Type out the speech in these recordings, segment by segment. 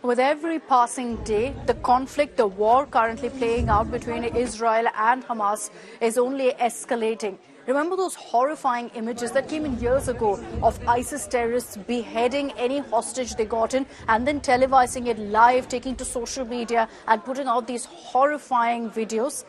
With every passing day, the conflict, the war currently playing out between Israel and Hamas is only escalating. Remember those horrifying images that came in years ago of ISIS terrorists beheading any hostage they got in and then televising it live, taking to social media and putting out these horrifying videos?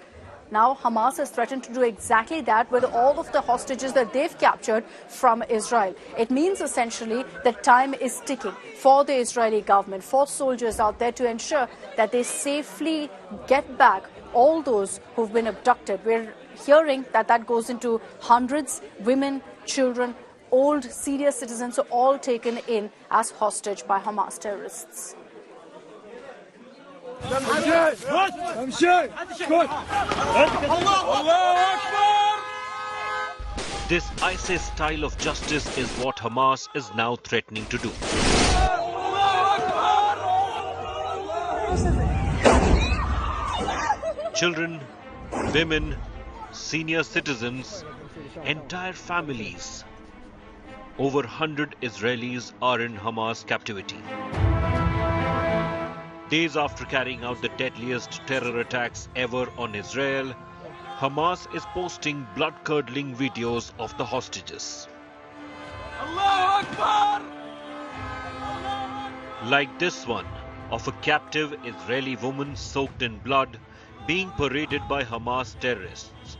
Now, Hamas has threatened to do exactly that with all of the hostages that they've captured from Israel. It means essentially that time is ticking for the Israeli government, for soldiers out there to ensure that they safely get back all those who've been abducted. We're hearing that that goes into hundreds, women, children, old, senior citizens are all taken in as hostage by Hamas terrorists. This ISIS style of justice is what Hamas is now threatening to do. Children, women, senior citizens, entire families. Over 100 Israelis are in Hamas captivity. Days after carrying out the deadliest terror attacks ever on Israel, Hamas is posting blood-curdling videos of the hostages. Allahu Akbar! Like this one of a captive Israeli woman soaked in blood being paraded by Hamas terrorists.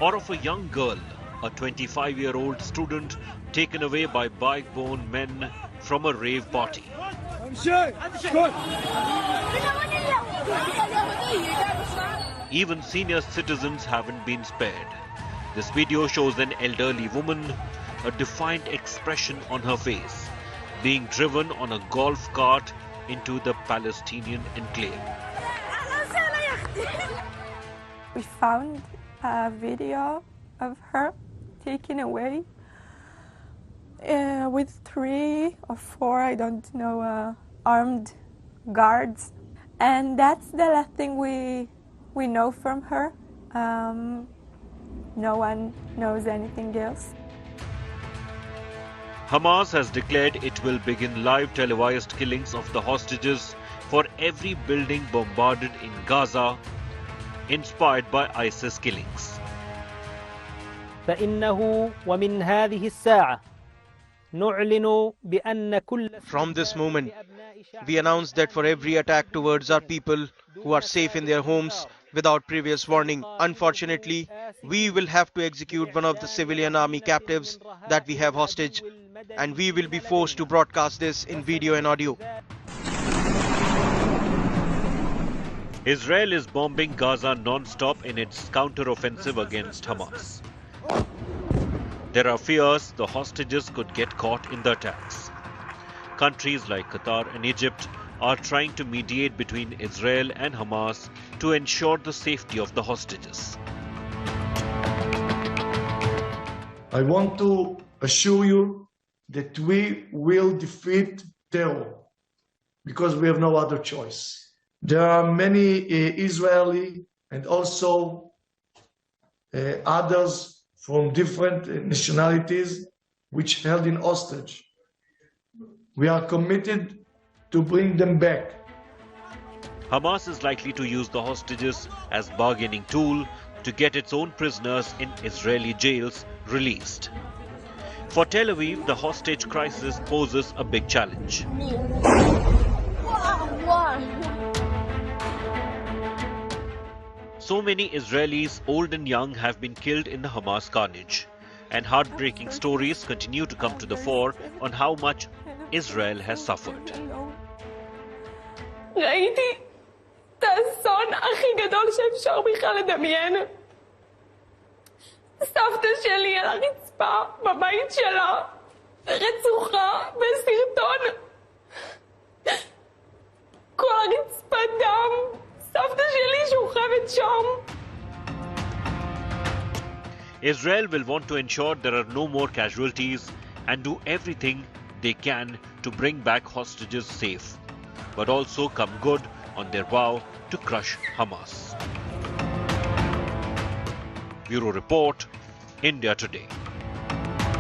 Or of a young girl, a 25-year-old student taken away by bike-borne men from a rave party. Even senior citizens haven't been spared. This video shows an elderly woman, a defiant expression on her face, being driven on a golf cart into the Palestinian enclave. We found a video of her taken away with 3 or 4, I don't know, armed guards. And that's the last thing we know from her. No one knows anything else. Hamas has declared it will begin live televised killings of the hostages for every building bombarded in Gaza, inspired by ISIS killings. فإنه ومن هذه الساعة نعلن بأن كل. From this moment, we announce that for every attack towards our people who are safe in their homes without previous warning, unfortunately, we will have to execute one of the civilian army captives that we have hostage, and we will be forced to broadcast this in video and audio. Israel is bombing Gaza non-stop in its counter-offensive against Hamas. There are fears the hostages could get caught in the attacks. Countries like Qatar and Egypt are trying to mediate between Israel and Hamas to ensure the safety of the hostages. I want to assure you that we will defeat terror because we have no other choice. There are many Israeli and also others from different nationalities which held in hostage. We are committed to bring them back. Hamas is likely to use the hostages as bargaining tool to get its own prisoners in Israeli jails released. For Tel Aviv, the hostage crisis poses a big challenge. So many Israelis, old and young, have been killed in the Hamas carnage, and heartbreaking stories continue to come to the fore on how much Israel has suffered. ראיתי את האסון הכי גדול שאפשר בכלל לדמיין. סבתא שלי על הרצפה בבית שלה, רצוחה בסרטון. כל הרצפה דם. סבתא שלי שוכבת שם. Israel will want to ensure there are no more casualties and do everything they can to bring back hostages safe, but also come good on their vow to crush Hamas. Bureau Report, India Today.